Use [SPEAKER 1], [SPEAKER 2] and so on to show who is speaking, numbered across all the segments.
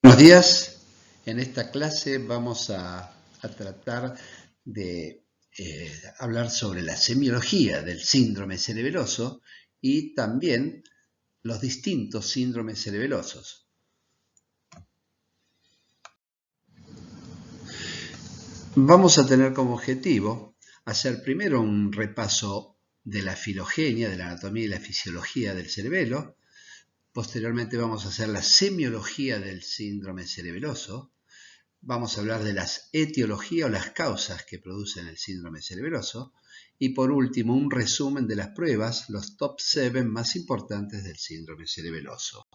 [SPEAKER 1] Buenos días. En esta clase vamos a tratar de hablar sobre la semiología del síndrome cerebeloso y también los distintos síndromes cerebelosos. Vamos a tener como objetivo hacer primero un repaso de la filogenia, de la anatomía y la fisiología del cerebelo. Posteriormente vamos a hacer la semiología del síndrome cerebeloso. Vamos a hablar de las etiologías o las causas que producen el síndrome cerebeloso. Y por último, un resumen de las pruebas, los top 7 más importantes del síndrome cerebeloso.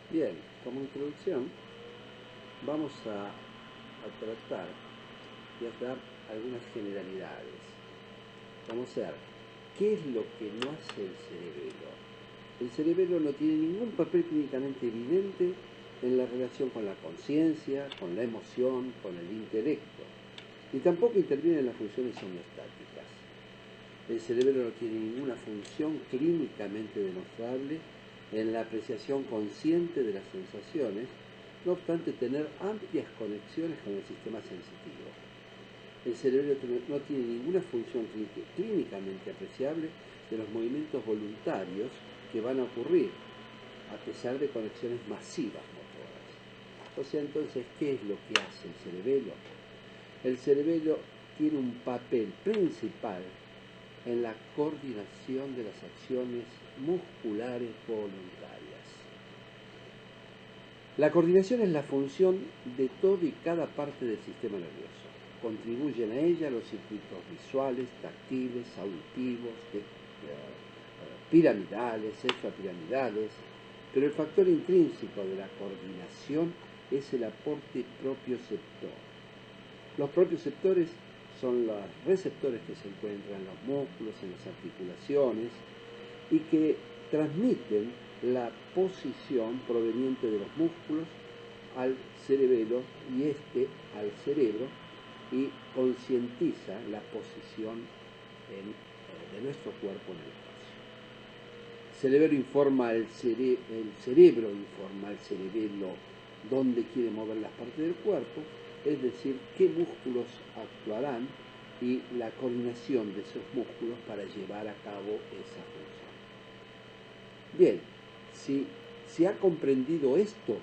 [SPEAKER 2] Bien, como introducción vamos a tratar de dar algunas generalidades. Conocer qué es lo que no hace el cerebelo. El cerebelo no tiene ningún papel clínicamente evidente en la relación con la conciencia, con la emoción, con el intelecto, y tampoco interviene en las funciones homeostáticas. El cerebelo no tiene ninguna función clínicamente demostrable en la apreciación consciente de las sensaciones, no obstante tener amplias conexiones con el sistema sensitivo. El cerebro no tiene ninguna función clínicamente apreciable de los movimientos voluntarios que van a ocurrir, a pesar de conexiones masivas motoras. O sea, entonces, ¿qué es lo que hace el cerebelo? El cerebelo tiene un papel principal en la coordinación de las acciones musculares voluntarias. La coordinación es la función de todo y cada parte del sistema nervioso. Contribuyen a ella los circuitos visuales, táctiles, auditivos, piramidales, extrapiramidales, pero el factor intrínseco de la coordinación es el aporte propioceptor. Los propioceptores son los receptores que se encuentran en los músculos, en las articulaciones, y que transmiten la posición proveniente de los músculos al cerebelo y este al cerebro, y concientiza la posición de nuestro cuerpo en el espacio. El cerebro informa el cerebro informa al cerebelo dónde quiere mover las partes del cuerpo, es decir, qué músculos actuarán y la coordinación de esos músculos para llevar a cabo esa función. Bien, si se ha comprendido esto,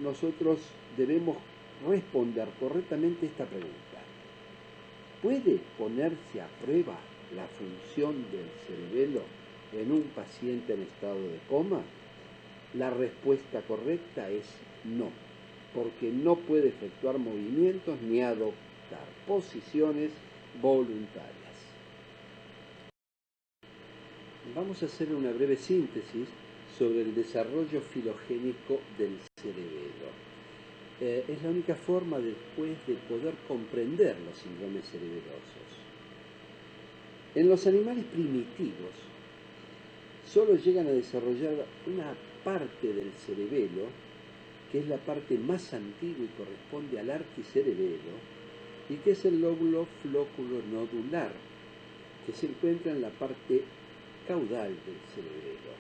[SPEAKER 2] nosotros debemos responder correctamente esta pregunta. ¿Puede ponerse a prueba la función del cerebelo en un paciente en estado de coma? La respuesta correcta es no, porque no puede efectuar movimientos ni adoptar posiciones voluntarias. Vamos a hacer una breve síntesis sobre el desarrollo filogénico del cerebelo. Es la única forma después de poder comprender los síndromes cerebelosos. En los animales primitivos solo llegan a desarrollar una parte del cerebelo, que es la parte más antigua y corresponde al arquicerebelo, y que es el lóbulo flóculo-nodular, que se encuentra en la parte caudal del cerebelo.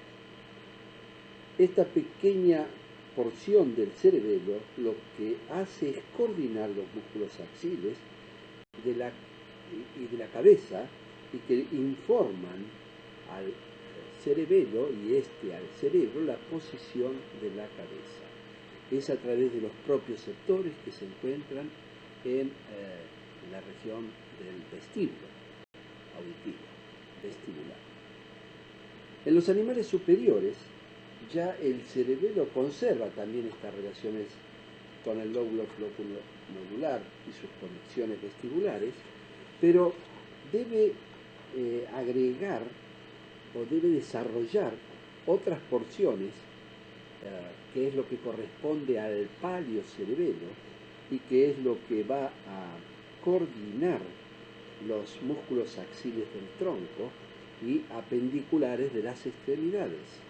[SPEAKER 2] Esta pequeña porción del cerebelo lo que hace es coordinar los músculos axiles y de la cabeza, y que informan al cerebelo y al cerebro la posición de la cabeza. Es a través de los propioceptores que se encuentran en la región del vestíbulo auditivo, vestibular. En los animales superiores, ya el cerebelo conserva también estas relaciones con el lóbulo flóculo-nodular y sus conexiones vestibulares, pero debe agregar o debe desarrollar otras porciones, que es lo que corresponde al paliocerebelo y que es lo que va a coordinar los músculos axiles del tronco y apendiculares de las extremidades,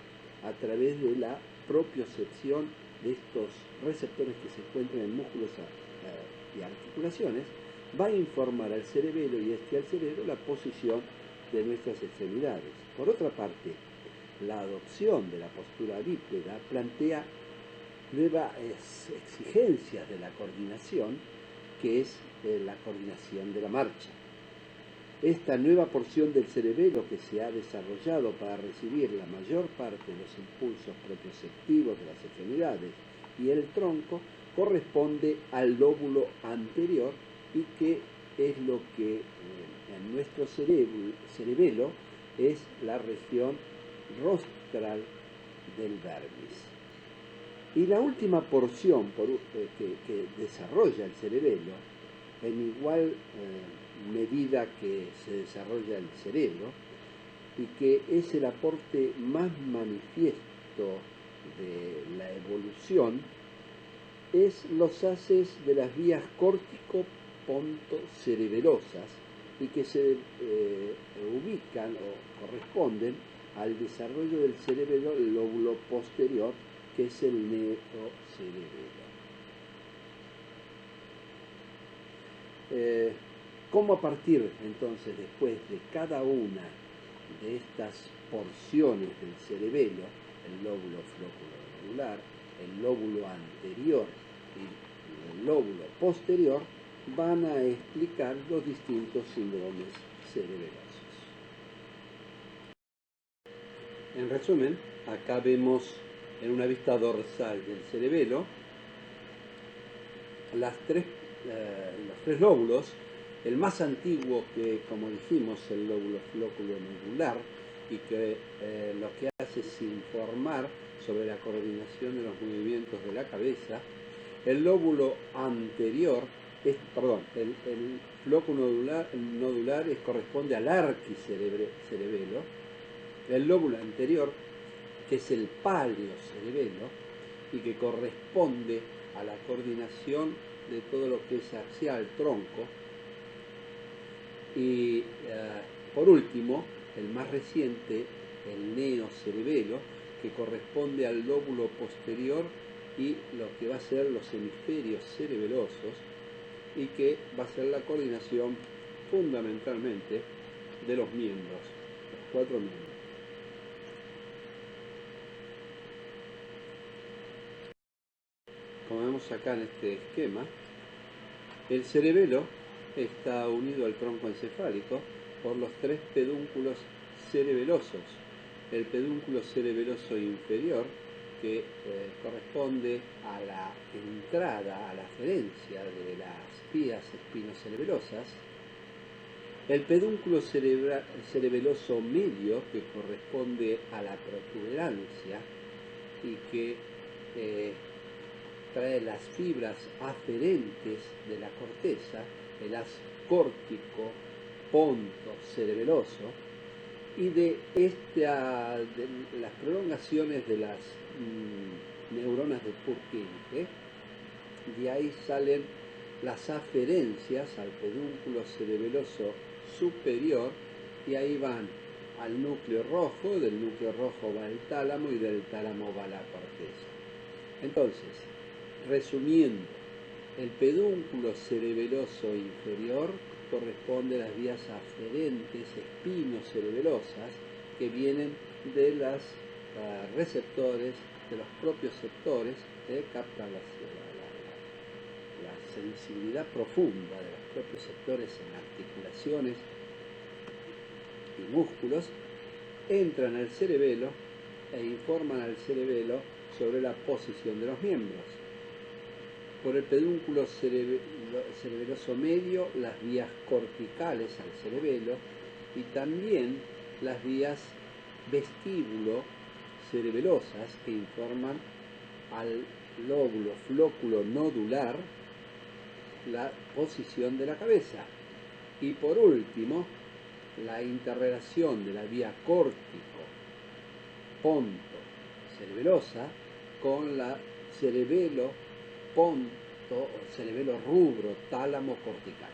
[SPEAKER 2] a través de la propiocepción de estos receptores que se encuentran en músculos y articulaciones, va a informar al cerebelo y al cerebro la posición de nuestras extremidades. Por otra parte, la adopción de la postura bípeda plantea nuevas exigencias de la coordinación, que es la coordinación de la marcha. Esta nueva porción del cerebelo que se ha desarrollado para recibir la mayor parte de los impulsos propioceptivos de las extremidades y el tronco corresponde al lóbulo anterior, y que es lo que en nuestro cerebelo es la región rostral del dermis. Y la última porción que desarrolla el cerebelo, en igual medida que se desarrolla el cerebro, y que es el aporte más manifiesto de la evolución, es los haces de las vías córtico-ponto-cerebelosas, y que se ubican o corresponden al desarrollo del cerebelo, el lóbulo posterior, que es el neocerebelo. ¿Cómo a partir entonces, después de cada una de estas porciones del cerebelo, el lóbulo flóculo-nodular, el lóbulo anterior y el lóbulo posterior, van a explicar los distintos síndromes cerebelosos? En resumen, acá vemos en una vista dorsal del cerebelo los tres lóbulos. El más antiguo, que como dijimos, el lóbulo flóculo-nodular, y que lo que hace es informar sobre la coordinación de los movimientos de la cabeza. El lóbulo anterior, el flóculo nodular corresponde al arquicerebelo. El lóbulo anterior, que es el paleocerebelo, y que corresponde a la coordinación de todo lo que es axial, tronco. Y por último, el más reciente, el neocerebelo, que corresponde al lóbulo posterior y lo que va a ser los hemisferios cerebelosos, y que va a ser la coordinación fundamentalmente de los miembros, los 4 miembros. Como vemos acá en este esquema, el cerebelo está unido al tronco encefálico por los 3 pedúnculos cerebelosos. El pedúnculo cerebeloso inferior, que corresponde a la entrada, a la aferencia de las vías espinocerebelosas. El pedúnculo cerebeloso medio, que corresponde a la protuberancia y que trae las fibras aferentes de la corteza, el haz córtico ponto cerebeloso, y de las prolongaciones de las neuronas de Purkinje. De ahí salen las aferencias al pedúnculo cerebeloso superior, y ahí van al núcleo rojo, del núcleo rojo va el tálamo, y del tálamo va la corteza. Entonces, resumiendo, el pedúnculo cerebeloso inferior corresponde a las vías aferentes espinocerebelosas, que vienen de los receptores, de los propios sectores, que captan la sensibilidad profunda de los propios sectores en articulaciones y músculos, entran al cerebelo e informan al cerebelo sobre la posición de los miembros. Por el pedúnculo cerebeloso medio, las vías corticales al cerebelo, y también las vías vestíbulo cerebelosas, que informan al lóbulo flóculo nodular la posición de la cabeza. Y por último, la interrelación de la vía córtico ponto cerebelosa con la cerebelo ponto o cerebelo rubro tálamo cortical.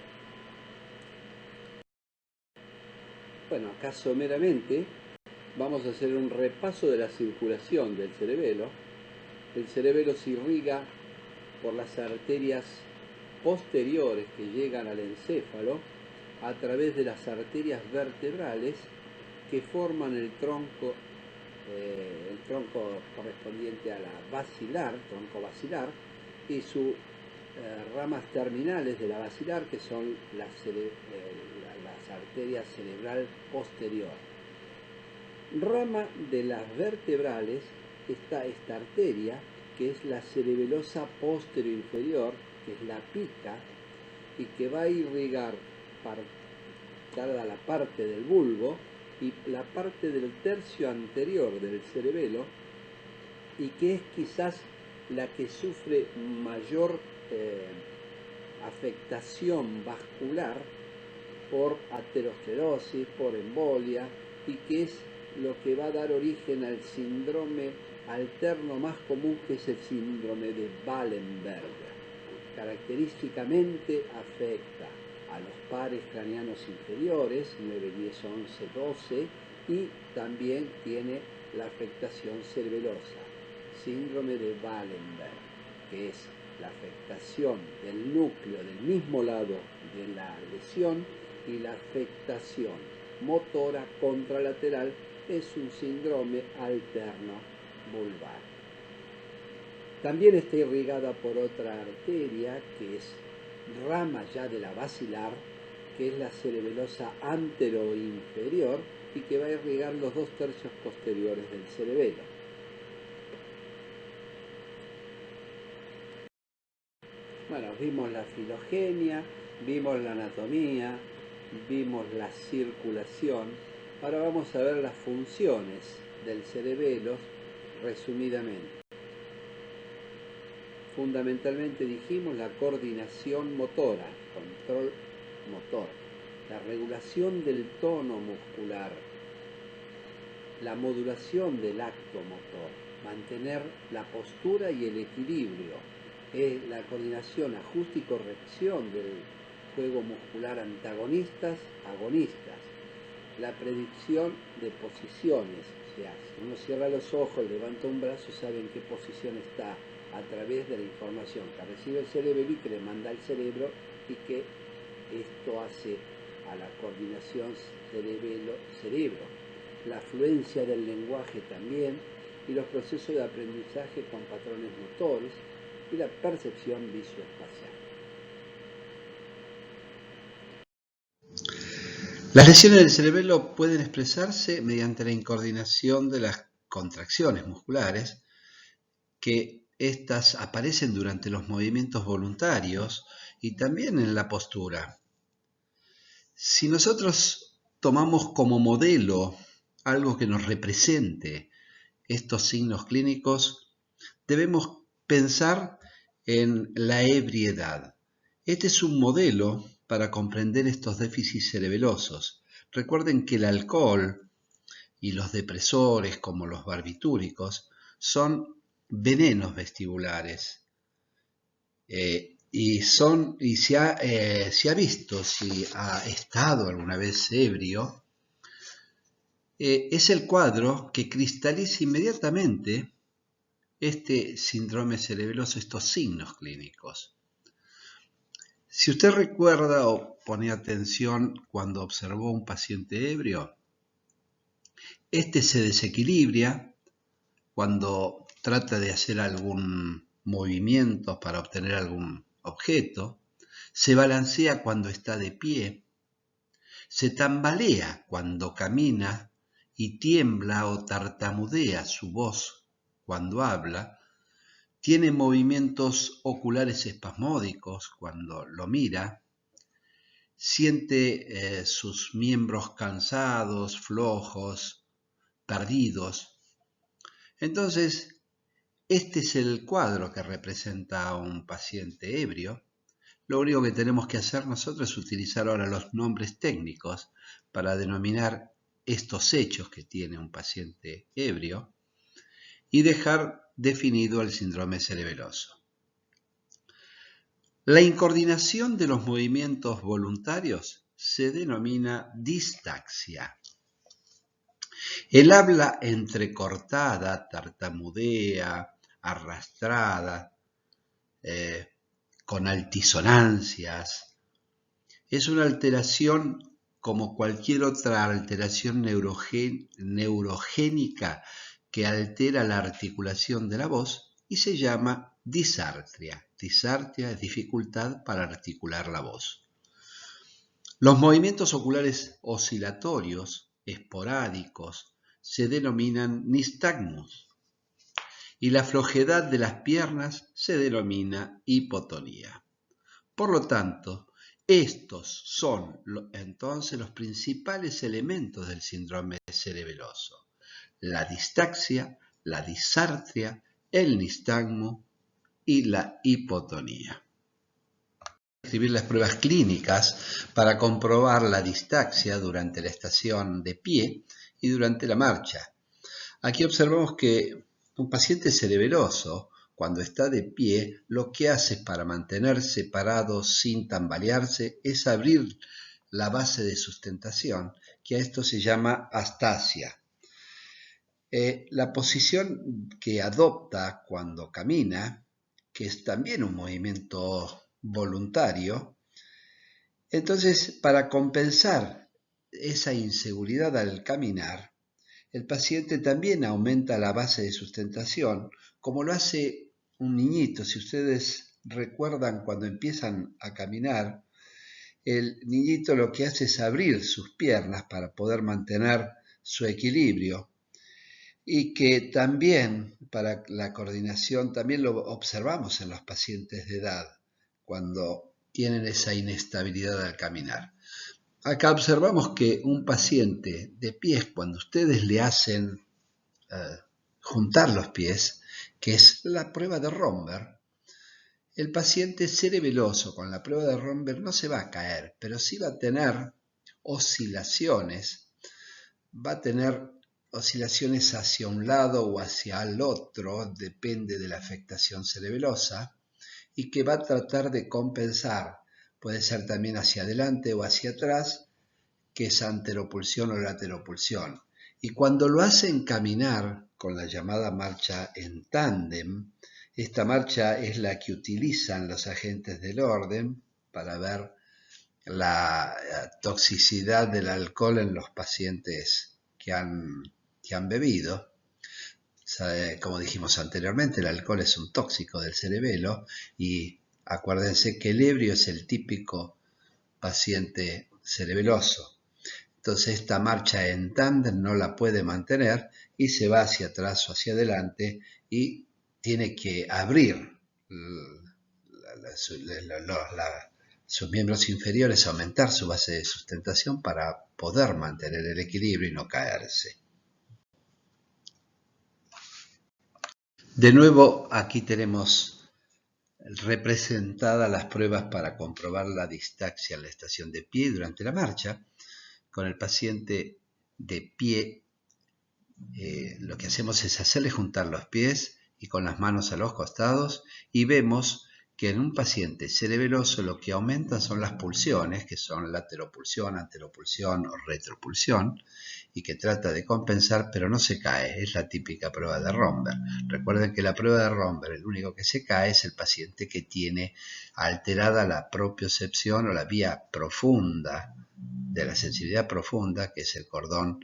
[SPEAKER 2] Bueno, acá someramente vamos a hacer un repaso de la circulación del cerebelo. El cerebelo se irriga por las arterias posteriores que llegan al encéfalo, a través de las arterias vertebrales que forman el tronco el tronco correspondiente a la basilar, tronco basilar, y sus ramas terminales de la basilar, que son las arterias cerebral posterior. Rama de las vertebrales está esta arteria, que es la cerebelosa posterior inferior, que es la pica, y que va a irrigar cada la parte del bulbo y la parte del tercio anterior del cerebelo, y que es quizás la que sufre mayor afectación vascular por aterosclerosis, por embolia, y que es lo que va a dar origen al síndrome alterno más común, que es el síndrome de Wallenberg. Característicamente afecta a los pares craneanos inferiores, 9, 10, 11, 12, y también tiene la afectación cerebelosa, síndrome de Wallenberg, que es la afectación del núcleo del mismo lado de la lesión, y la afectación motora contralateral es un síndrome alterno vulvar. También está irrigada por otra arteria, que es rama ya de la basilar, que es la cerebelosa anteroinferior, y que va a irrigar los 2 tercios posteriores del cerebelo. Bueno, vimos la filogenia, vimos la anatomía, vimos la circulación. Ahora vamos a ver las funciones del cerebelo resumidamente. Fundamentalmente dijimos la coordinación motora, control motor, la regulación del tono muscular, la modulación del acto motor, mantener la postura y el equilibrio, la coordinación, ajuste y corrección del juego muscular antagonistas, agonistas, la predicción de posiciones, o sea, si uno cierra los ojos, levanta un brazo, sabe en qué posición está, a través de la información que recibe el cerebro y que le manda al cerebro, y que esto hace a la coordinación cerebelo-cerebro, la fluencia del lenguaje también, y los procesos de aprendizaje con patrones motores, y la percepción visoespacial.
[SPEAKER 1] Las lesiones del cerebelo pueden expresarse mediante la incoordinación de las contracciones musculares, que estas aparecen durante los movimientos voluntarios y también en la postura. Si nosotros tomamos como modelo algo que nos represente estos signos clínicos, debemos pensar en la ebriedad. Este es un modelo para comprender estos déficits cerebelosos. Recuerden que el alcohol y los depresores, como los barbitúricos, son venenos vestibulares. Y se ha visto, si ha estado alguna vez ebrio, es el cuadro que cristaliza inmediatamente este síndrome cerebeloso, estos signos clínicos. Si usted recuerda o pone atención cuando observó un paciente ebrio, este se desequilibra cuando trata de hacer algún movimiento para obtener algún objeto, se balancea cuando está de pie, se tambalea cuando camina y tiembla o tartamudea su voz cuando habla, tiene movimientos oculares espasmódicos cuando lo mira, siente sus miembros cansados, flojos, perdidos. Entonces, este es el cuadro que representa a un paciente ebrio. Lo único que tenemos que hacer nosotros es utilizar ahora los nombres técnicos para denominar estos hechos que tiene un paciente ebrio y dejar definido el síndrome cerebeloso. La incoordinación de los movimientos voluntarios se denomina distaxia. El habla entrecortada, tartamudea, arrastrada, con altisonancias, es una alteración como cualquier otra alteración neurogénica que altera la articulación de la voz y se llama disartria. Disartria es dificultad para articular la voz. Los movimientos oculares oscilatorios, esporádicos, se denominan nistagmus y la flojedad de las piernas se denomina hipotonía. Por lo tanto, estos son entonces los principales elementos del síndrome cerebeloso: la distaxia, la disartria, el nistagmo y la hipotonía. Escribir las pruebas clínicas para comprobar la distaxia durante la estación de pie y durante la marcha. Aquí observamos que un paciente cerebeloso, cuando está de pie, lo que hace para mantenerse parado sin tambalearse es abrir la base de sustentación, que a esto se llama astasia. La posición que adopta cuando camina, que es también un movimiento voluntario, entonces para compensar esa inseguridad al caminar, el paciente también aumenta la base de sustentación, como lo hace un niñito. Si ustedes recuerdan cuando empiezan a caminar, el niñito lo que hace es abrir sus piernas para poder mantener su equilibrio, y que también para la coordinación también lo observamos en los pacientes de edad cuando tienen esa inestabilidad al caminar. Acá observamos que un paciente de pies, cuando ustedes le hacen juntar los pies, que es la prueba de Romberg, el paciente cerebeloso con la prueba de Romberg no se va a caer, pero sí va a tener oscilaciones, hacia un lado o hacia el otro, depende de la afectación cerebelosa, y que va a tratar de compensar. Puede ser también hacia adelante o hacia atrás, que es anteropulsión o lateropulsión. Y cuando lo hacen caminar con la llamada marcha en tándem, esta marcha es la que utilizan los agentes del orden para ver la toxicidad del alcohol en los pacientes que han bebido. Como dijimos anteriormente, el alcohol es un tóxico del cerebelo y acuérdense que el ebrio es el típico paciente cerebeloso. Entonces esta marcha en tándem no la puede mantener y se va hacia atrás o hacia adelante y tiene que abrir sus miembros inferiores, aumentar su base de sustentación para poder mantener el equilibrio y no caerse. De nuevo, aquí tenemos representadas las pruebas para comprobar la distaxia en la estación de pie durante la marcha. Con el paciente de pie, lo que hacemos es hacerle juntar los pies y con las manos a los costados, y vemos que en un paciente cerebeloso lo que aumenta son las pulsiones, que son lateropulsión, anteropulsión o retropulsión, y que trata de compensar, pero no se cae. Es la típica prueba de Romberg. Recuerden que la prueba de Romberg, el único que se cae es el paciente que tiene alterada la propiocepción o la vía profunda de la sensibilidad profunda, que es el cordón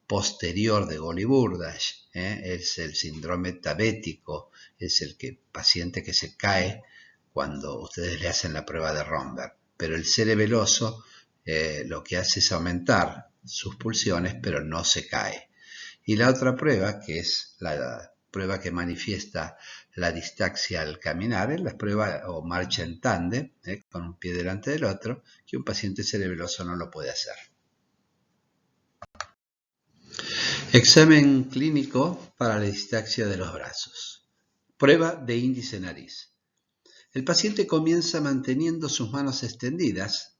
[SPEAKER 1] posterior de Goli-Burdach, es el síndrome tabético, es el paciente que se cae cuando ustedes le hacen la prueba de Romberg. Pero el cerebeloso lo que hace es aumentar sus pulsiones, pero no se cae. Y la otra prueba, que es la prueba que manifiesta la distaxia al caminar, es la prueba o marcha en tándem, con un pie delante del otro, que un paciente cerebeloso no lo puede hacer. Examen clínico para la distaxia de los brazos. Prueba de índice-nariz. El paciente comienza manteniendo sus manos extendidas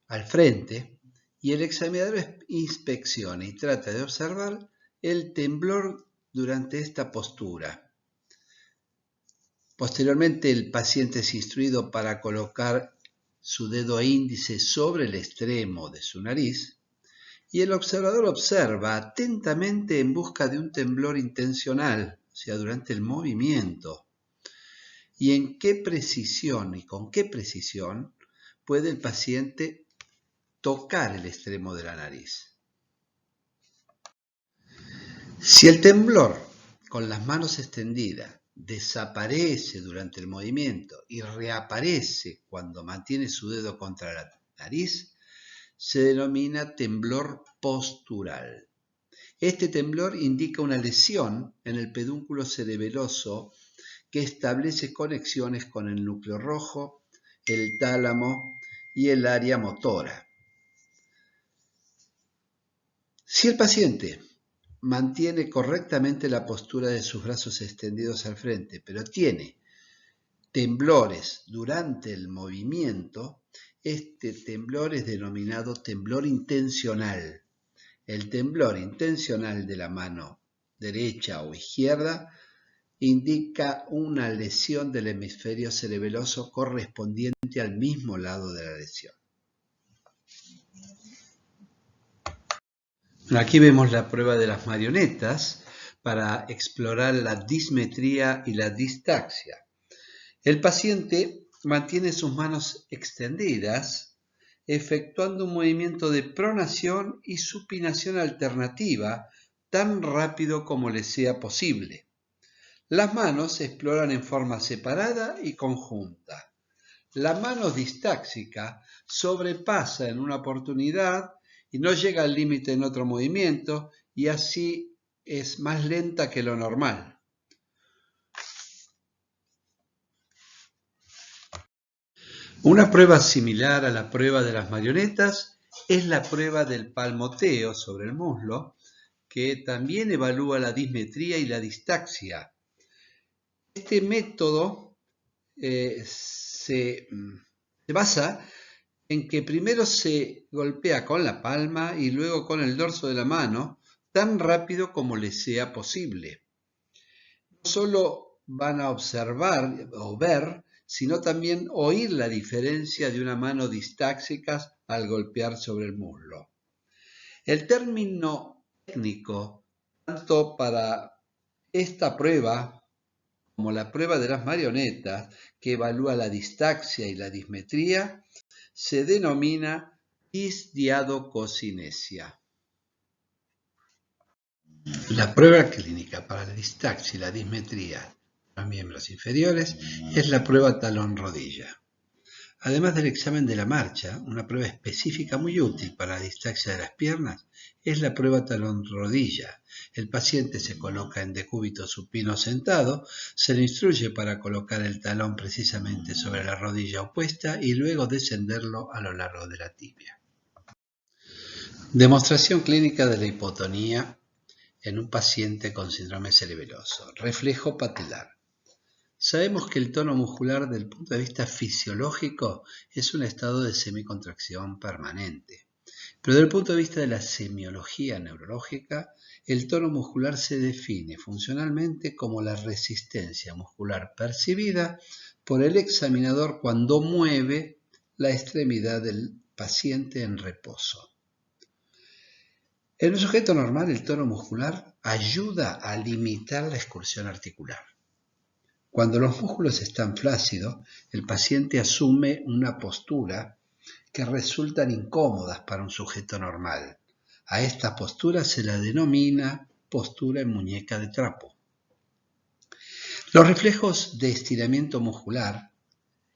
[SPEAKER 1] al frente y el examinador inspecciona y trata de observar el temblor durante esta postura. Posteriormente, el paciente es instruido para colocar su dedo índice sobre el extremo de su nariz y el observador observa atentamente en busca de un temblor intencional, o sea, durante el movimiento. Y en qué precisión y con qué precisión puede el paciente tocar el extremo de la nariz. Si el temblor con las manos extendidas desaparece durante el movimiento y reaparece cuando mantiene su dedo contra la nariz, se denomina temblor postural. Este temblor indica una lesión en el pedúnculo cerebeloso que establece conexiones con el núcleo rojo, el tálamo y el área motora. Si el paciente mantiene correctamente la postura de sus brazos extendidos al frente, pero tiene temblores durante el movimiento, este temblor es denominado temblor intencional. El temblor intencional de la mano derecha o izquierda indica una lesión del hemisferio cerebeloso correspondiente al mismo lado de la lesión. Aquí vemos la prueba de las marionetas para explorar la dismetría y la distaxia. El paciente mantiene sus manos extendidas, efectuando un movimiento de pronación y supinación alternativa tan rápido como le sea posible. Las manos se exploran en forma separada y conjunta. La mano distáxica sobrepasa en una oportunidad y no llega al límite en otro movimiento, y así es más lenta que lo normal. Una prueba similar a la prueba de las marionetas es la prueba del palmoteo sobre el muslo, que también evalúa la dismetría y la distaxia. Este método se basa en que primero se golpea con la palma y luego con el dorso de la mano, tan rápido como les sea posible. No solo van a observar o ver, sino también oír la diferencia de una mano distáxica al golpear sobre el muslo. El término técnico, tanto para esta prueba como la prueba de las marionetas, que evalúa la distaxia y la dismetría, se denomina disdiadococinesia. La prueba clínica para la distaxia y la dismetría de los miembros inferiores es la prueba talón-rodilla. Además del examen de la marcha, una prueba específica muy útil para la distaxia de las piernas es la prueba talón-rodilla. El paciente se coloca en decúbito supino sentado, se le instruye para colocar el talón precisamente sobre la rodilla opuesta y luego descenderlo a lo largo de la tibia. Demostración clínica de la hipotonía en un paciente con síndrome cerebeloso. Reflejo patelar. Sabemos que el tono muscular, desde el punto de vista fisiológico, es un estado de semicontracción permanente. Pero desde el punto de vista de la semiología neurológica, el tono muscular se define funcionalmente como la resistencia muscular percibida por el examinador cuando mueve la extremidad del paciente en reposo. En un sujeto normal, el tono muscular ayuda a limitar la excursión articular. Cuando los músculos están flácidos, el paciente asume una postura que resultan incómodas para un sujeto normal. A esta postura se la denomina postura en muñeca de trapo. Los reflejos de estiramiento muscular,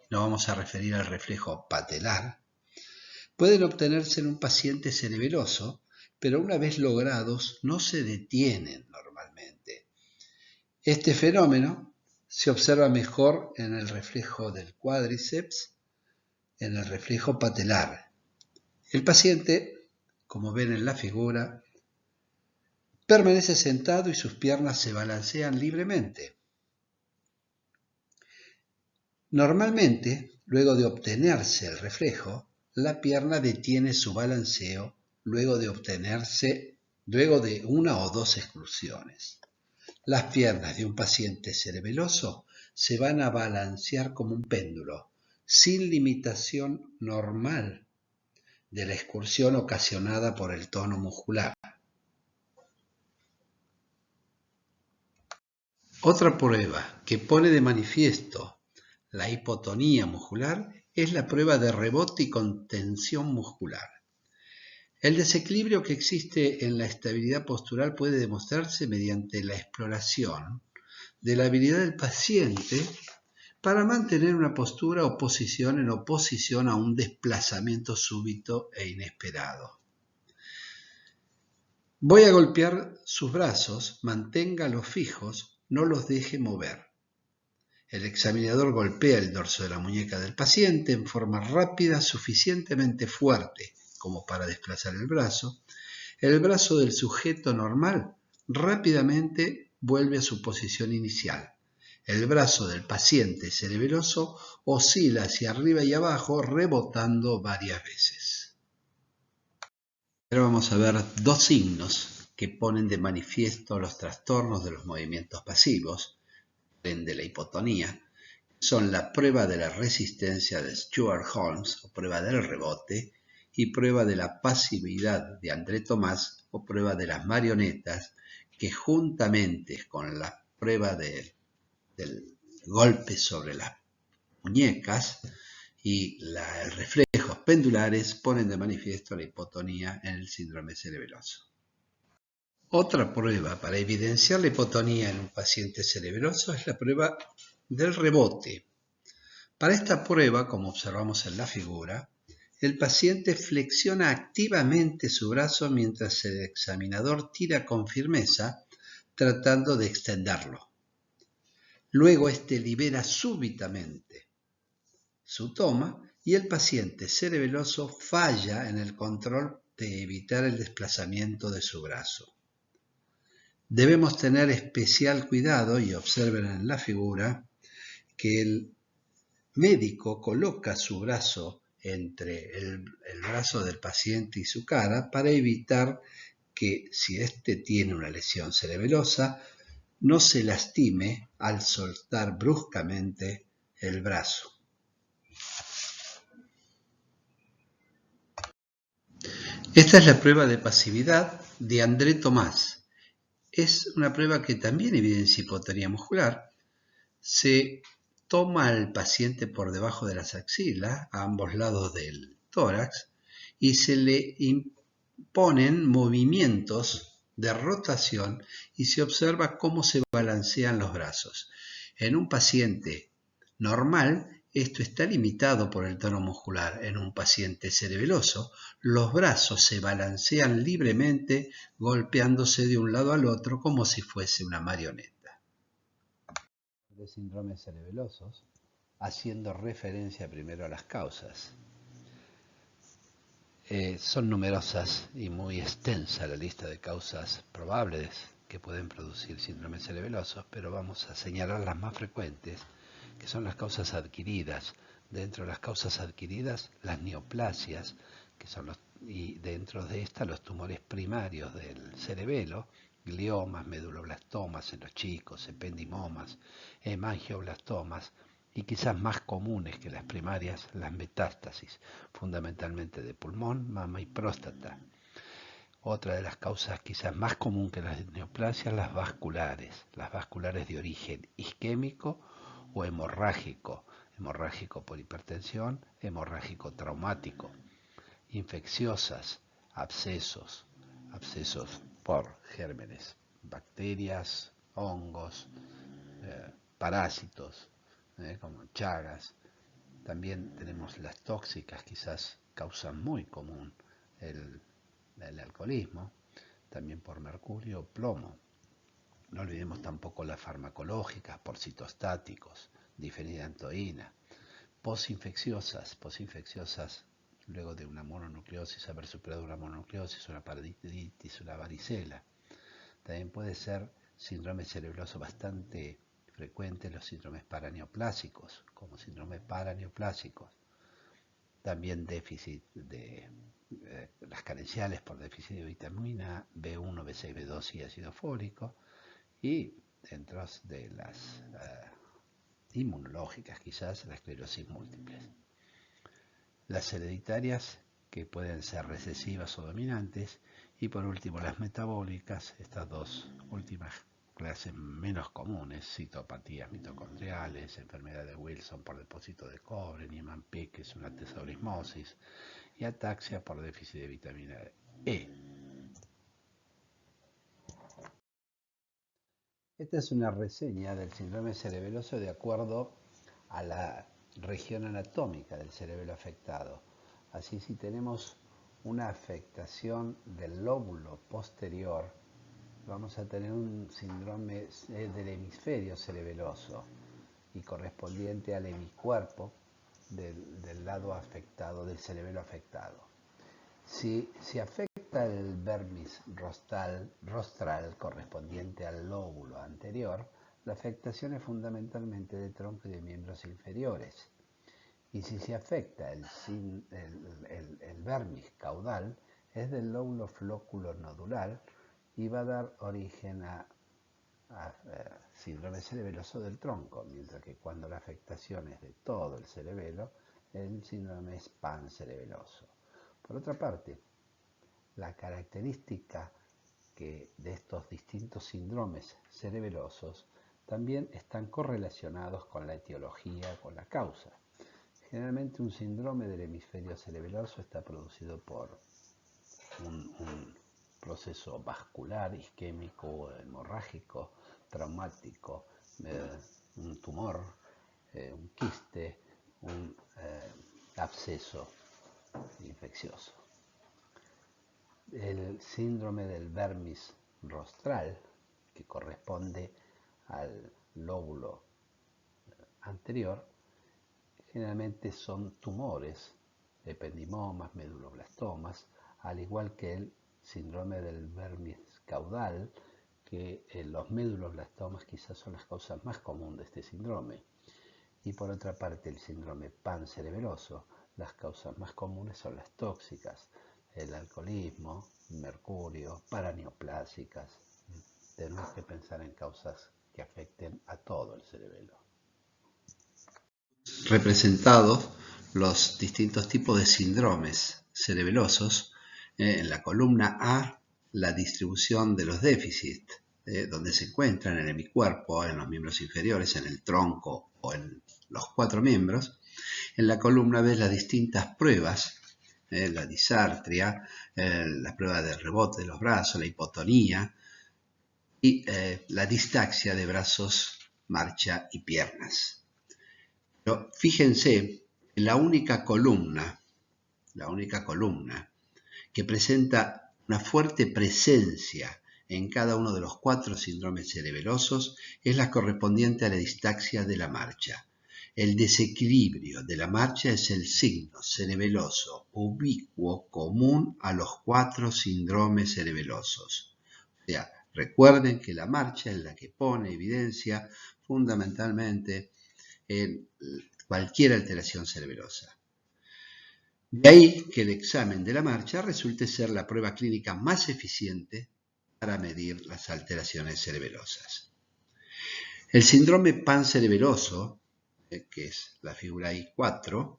[SPEAKER 1] nos vamos a referir al reflejo patelar, pueden obtenerse en un paciente cerebeloso, pero una vez logrados no se detienen normalmente. Este fenómeno se observa mejor en el reflejo del cuádriceps, en el reflejo patelar. El paciente, como ven en la figura, permanece sentado y sus piernas se balancean libremente. Normalmente, luego de obtenerse el reflejo, la pierna detiene su balanceo luego de una o dos excursiones. Las piernas de un paciente cerebeloso se van a balancear como un péndulo, sin limitación normal de la excursión ocasionada por el tono muscular. Otra prueba que pone de manifiesto la hipotonía muscular es la prueba de rebote y contención muscular. El desequilibrio que existe en la estabilidad postural puede demostrarse mediante la exploración de la habilidad del paciente para mantener una postura o posición en oposición a un desplazamiento súbito e inesperado. Voy a golpear sus brazos, manténgalos fijos, no los deje mover. El examinador golpea el dorso de la muñeca del paciente en forma rápida, suficientemente fuerte como para desplazar el brazo. El brazo del sujeto normal rápidamente vuelve a su posición inicial. El brazo del paciente cerebeloso oscila hacia arriba y abajo, rebotando varias veces. Ahora vamos a ver dos signos que ponen de manifiesto los trastornos de los movimientos pasivos, de la hipotonía. Son la prueba de la resistencia de Stewart-Holmes, o prueba del rebote, y prueba de la pasividad de André Tomás, o prueba de las marionetas, que juntamente con la prueba del golpe sobre las muñecas y los reflejos pendulares ponen de manifiesto la hipotonía en el síndrome cerebeloso. Otra prueba para evidenciar la hipotonía en un paciente cerebeloso es la prueba del rebote. Para esta prueba, como observamos en la figura, el paciente flexiona activamente su brazo mientras el examinador tira con firmeza, tratando de extenderlo. Luego este libera súbitamente su toma y el paciente cerebeloso falla en el control de evitar el desplazamiento de su brazo. Debemos tener especial cuidado, y observen en la figura, que el médico coloca su brazo entre el brazo del paciente y su cara para evitar que, si éste tiene una lesión cerebelosa, no se lastime al soltar bruscamente el brazo. Esta es la prueba de pasividad de André Tomás. Es una prueba que también evidencia hipotonía muscular. Se toma al paciente por debajo de las axilas, a ambos lados del tórax, y se le imponen movimientos de rotación y se observa cómo se balancean los brazos. En un paciente normal, esto está limitado por el tono muscular. En un paciente cerebeloso, los brazos se balancean libremente, golpeándose de un lado al otro como si fuese una marioneta. De síndromes cerebelosos, haciendo referencia primero a las causas. Son numerosas y muy extensa la lista de causas probables que pueden producir síndromes cerebelosos, pero vamos a señalar las más frecuentes, que son las causas adquiridas. Dentro de las causas adquiridas, las neoplasias, y dentro de estas los tumores primarios del cerebelo, gliomas, meduloblastomas en los chicos, ependimomas, hemangioblastomas, y quizás más comunes que las primarias, las metástasis, fundamentalmente de pulmón, mama y próstata. Otra de las causas quizás más común que las neoplasias, las vasculares de origen isquémico o hemorrágico por hipertensión, hemorrágico traumático, infecciosas, abscesos por gérmenes, bacterias, hongos, parásitos, como Chagas. También tenemos las tóxicas, quizás causa muy común el alcoholismo, también por mercurio o plomo. No olvidemos tampoco las farmacológicas por citostáticos, difenidantoína. Posinfecciosas, luego de una mononucleosis, haber superado una mononucleosis, una paradititis, una varicela. También puede ser síndrome cerebeloso bastante frecuente, los síndromes paraneoplásicos, como síndromes paraneoplásicos. También déficit de las carenciales por déficit de vitamina B1, B6, B2 y ácido fólico. Y dentro de las inmunológicas, quizás la esclerosis múltiple. Las hereditarias, que pueden ser recesivas o dominantes, y por último las metabólicas, estas dos últimas clases menos comunes, citopatías mitocondriales, enfermedad de Wilson por depósito de cobre, Niemann-Pick, que es una tesaurismosis, y ataxia por déficit de vitamina E. Esta es una reseña del síndrome cerebeloso de acuerdo a la región anatómica del cerebelo afectado. Así, si tenemos una afectación del lóbulo posterior, vamos a tener un síndrome del hemisferio cerebeloso y correspondiente al hemicuerpo del lado afectado, del cerebelo afectado. Si afecta el vermis rostral correspondiente al lóbulo anterior, la afectación es fundamentalmente de tronco y de miembros inferiores. Y si se afecta el vermis caudal, es del lóbulo flóculo nodular y va a dar origen a síndrome cerebeloso del tronco, mientras que cuando la afectación es de todo el cerebelo, el síndrome es pancerebeloso. Por otra parte, la característica de estos distintos síndromes cerebelosos también están correlacionados con la etiología, con la causa. Generalmente un síndrome del hemisferio cerebeloso está producido por un proceso vascular, isquémico o hemorrágico, traumático, un tumor, un quiste, un absceso infeccioso. El síndrome del vermis rostral, que corresponde al lóbulo anterior, generalmente son tumores, ependimomas, meduloblastomas, al igual que el síndrome del vermis caudal, que los meduloblastomas quizás son las causas más comunes de este síndrome. Y por otra parte, el síndrome pancerebeloso, las causas más comunes son las tóxicas, el alcoholismo, mercurio, paraneoplásicas. Tenemos que pensar en causas que afecten a todo el cerebelo. Representados los distintos tipos de síndromes cerebelosos. En la columna A, la distribución de los déficits, donde se encuentran en el hemicuerpo, en los miembros inferiores, en el tronco o en los 4 miembros. En la columna B, las distintas pruebas, la disartria, la prueba de rebote de los brazos, la hipotonía y la distaxia de brazos, marcha y piernas. Pero fíjense, la única columna que presenta una fuerte presencia en cada uno de los 4 síndromes cerebelosos es la correspondiente a la distaxia de la marcha. El desequilibrio de la marcha es el signo cerebeloso ubicuo común a los 4 síndromes cerebelosos. O sea, recuerden que la marcha es la que pone evidencia fundamentalmente en cualquier alteración cerebelosa. De ahí que el examen de la marcha resulte ser la prueba clínica más eficiente para medir las alteraciones cerebelosas. El síndrome pancerebeloso, que es la figura I4,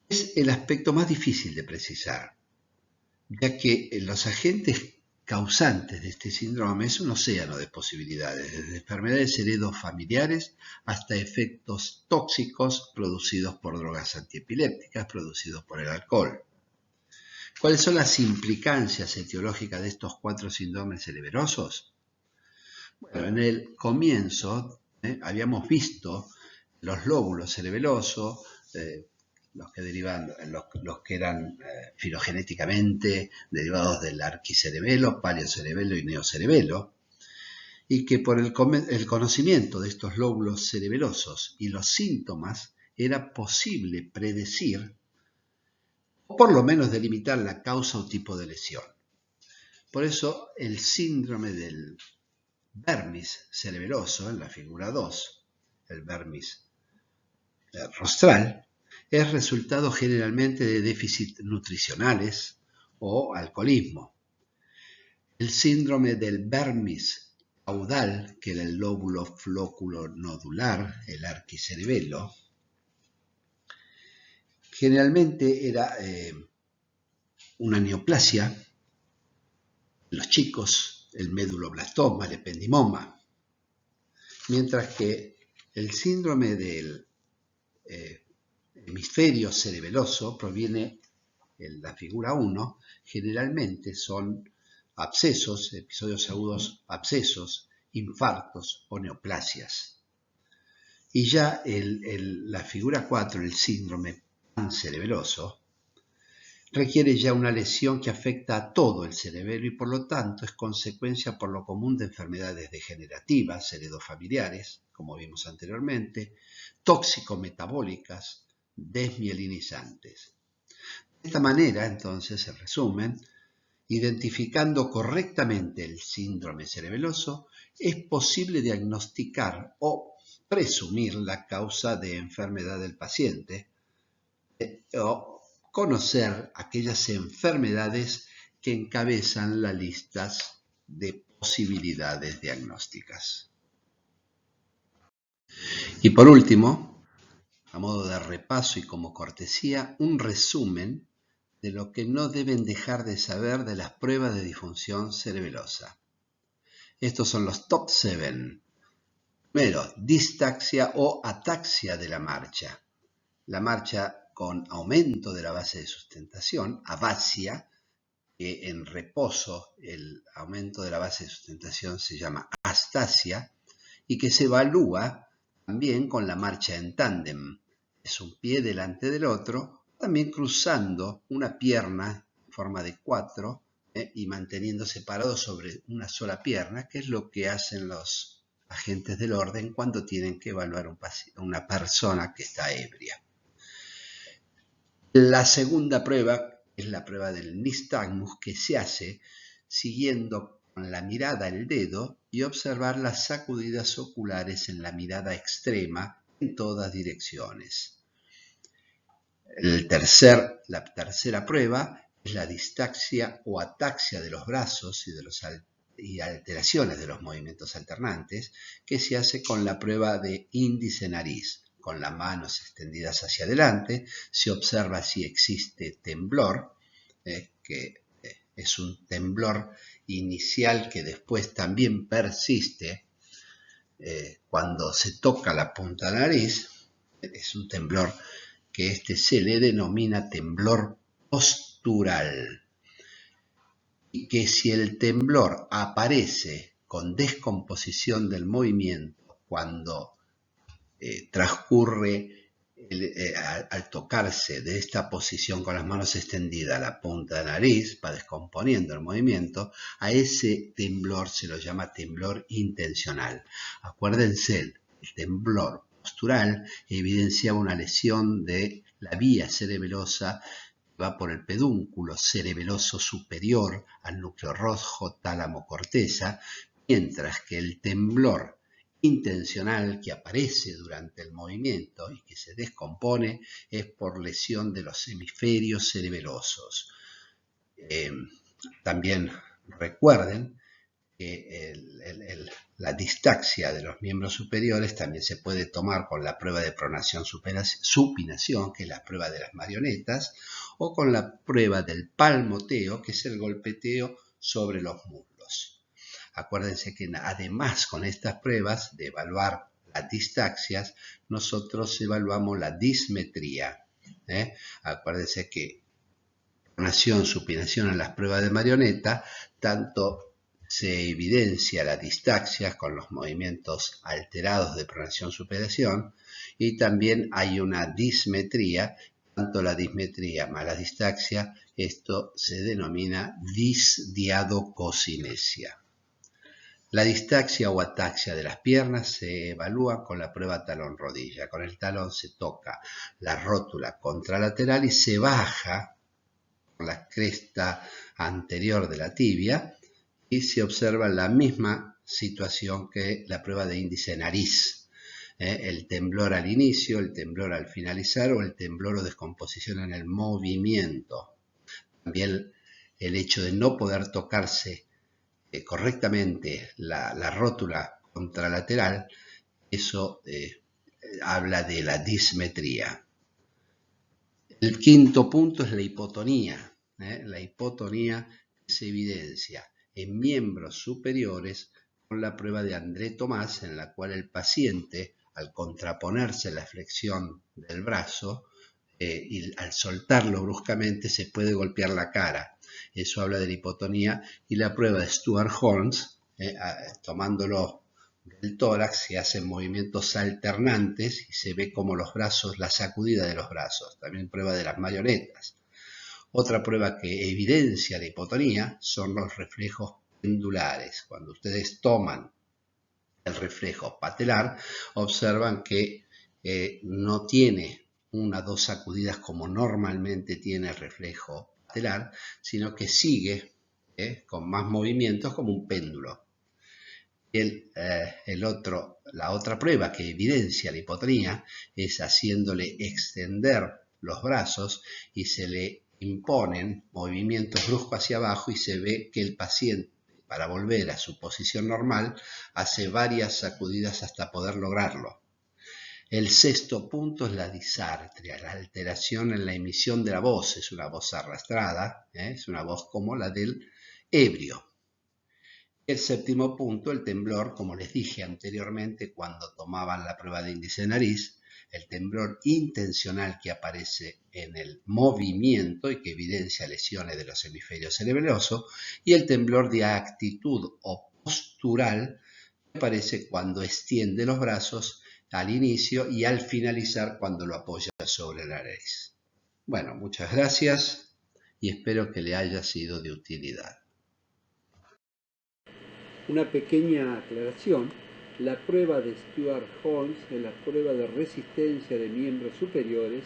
[SPEAKER 1] es el aspecto más difícil de precisar, ya que los agentes causantes de este síndrome es un océano de posibilidades, desde enfermedades heredofamiliares hasta efectos tóxicos producidos por drogas antiepilépticas, producidos por el alcohol. ¿Cuáles son las implicancias etiológicas de estos 4 síndromes cerebelosos? Bueno, en el comienzo habíamos visto los lóbulos cerebelosos, los que eran filogenéticamente derivados del arquicerebelo, paleocerebelo y neocerebelo, y que por el conocimiento de estos lóbulos cerebelosos y los síntomas era posible predecir o por lo menos delimitar la causa o tipo de lesión. Por eso el síndrome del vermis cerebeloso, en la figura 2, el vermis rostral, es resultado generalmente de déficits nutricionales o alcoholismo. El síndrome del vermis caudal, que era el lóbulo flóculo nodular, el arquicerebelo, generalmente era una neoplasia en los chicos, el meduloblastoma, el ependimoma, mientras que el síndrome del hemisferio cerebeloso proviene la figura 1, generalmente son abscesos, episodios agudos abscesos, infartos o neoplasias. Y ya la figura 4, el síndrome pancerebeloso, requiere ya una lesión que afecta a todo el cerebelo y por lo tanto es consecuencia por lo común de enfermedades degenerativas, heredofamiliares, como vimos anteriormente, tóxico-metabólicas, desmielinizantes. De esta manera, entonces, en resumen, identificando correctamente el síndrome cerebeloso, es posible diagnosticar o presumir la causa de enfermedad del paciente o conocer aquellas enfermedades que encabezan las listas de posibilidades diagnósticas. Y por último, a modo de repaso y como cortesía, un resumen de lo que no deben dejar de saber de las pruebas de disfunción cerebelosa. Estos son los top 7. Primero, distaxia o ataxia de la marcha. La marcha con aumento de la base de sustentación, abaxia, que en reposo el aumento de la base de sustentación se llama astasia, y que se evalúa también con la marcha en tándem. Es un pie delante del otro, también cruzando una pierna en forma de 4 y manteniendo separado sobre una sola pierna, que es lo que hacen los agentes del orden cuando tienen que evaluar a una persona que está ebria. La segunda prueba es la prueba del nystagmus, que se hace siguiendo con la mirada el dedo y observar las sacudidas oculares en la mirada extrema en todas direcciones. La tercera prueba es la distaxia o ataxia de los brazos y alteraciones de los movimientos alternantes, que se hace con la prueba de índice-nariz. Con las manos extendidas hacia adelante, se observa si existe temblor, que es un temblor inicial que después también persiste cuando se toca la punta de la nariz. Es un temblor que se le denomina temblor postural. Y que si el temblor aparece con descomposición del movimiento cuando transcurre al tocarse de esta posición con las manos extendidas la punta de la nariz, va descomponiendo el movimiento, a ese temblor se lo llama temblor intencional. Acuérdense, el temblor postural evidencia una lesión de la vía cerebelosa que va por el pedúnculo cerebeloso superior al núcleo rojo tálamo-corteza, mientras que el temblor intencional que aparece durante el movimiento y que se descompone es por lesión de los hemisferios cerebelosos. También recuerden que la distaxia de los miembros superiores también se puede tomar con la prueba de pronación-supinación, que es la prueba de las marionetas, o con la prueba del palmoteo, que es el golpeteo sobre los muslos. Acuérdense que además con estas pruebas de evaluar las distaxias, nosotros evaluamos la dismetría. Acuérdense que pronación, supinación en las pruebas de marioneta, tanto se evidencia la distaxia con los movimientos alterados de pronación, supinación, y también hay una dismetría, tanto la dismetría más la distaxia, esto se denomina disdiadococinesia. La distaxia o ataxia de las piernas se evalúa con la prueba talón-rodilla. Con el talón se toca la rótula contralateral y se baja por la cresta anterior de la tibia y se observa la misma situación que la prueba de índice-nariz. El temblor al inicio, el temblor al finalizar o el temblor o descomposición en el movimiento. También el hecho de no poder tocarse correctamente la rótula contralateral, eso habla de la dismetría. El quinto punto es la hipotonía. La hipotonía se evidencia en miembros superiores con la prueba de André Tomás, en la cual el paciente, al contraponerse la flexión del brazo, y al soltarlo bruscamente se puede golpear la cara. Eso habla de la hipotonía, y la prueba de Stuart Holmes, tomándolo del tórax, se hacen movimientos alternantes y se ve como los brazos, la sacudida de los brazos. También prueba de las marionetas. Otra prueba que evidencia la hipotonía son los reflejos pendulares. Cuando ustedes toman el reflejo patelar, observan que no tiene una o dos sacudidas como normalmente tiene el reflejo patelar, sino que sigue con más movimientos como un péndulo. La otra prueba que evidencia la hipotonía es haciéndole extender los brazos y se le imponen movimientos bruscos hacia abajo y se ve que el paciente, para volver a su posición normal, hace varias sacudidas hasta poder lograrlo. El sexto punto es la disartria, la alteración en la emisión de la voz. Es una voz arrastrada, es una voz como la del ebrio. El séptimo punto, el temblor, como les dije anteriormente cuando tomaban la prueba de índice de nariz, el temblor intencional que aparece en el movimiento y que evidencia lesiones de los hemisferios cerebelosos, y el temblor de actitud o postural que aparece cuando extiende los brazos al inicio y al finalizar cuando lo apoya sobre la nariz. Bueno, muchas gracias y espero que le haya sido de utilidad.
[SPEAKER 2] Una pequeña aclaración: la prueba de Stuart Holmes es la prueba de resistencia de miembros superiores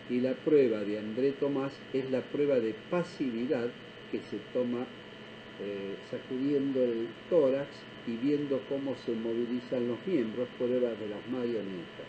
[SPEAKER 2] y la prueba de André Tomás es la prueba de pasividad que se toma sacudiendo el tórax y viendo cómo se movilizan los miembros, prueba de las marionetas.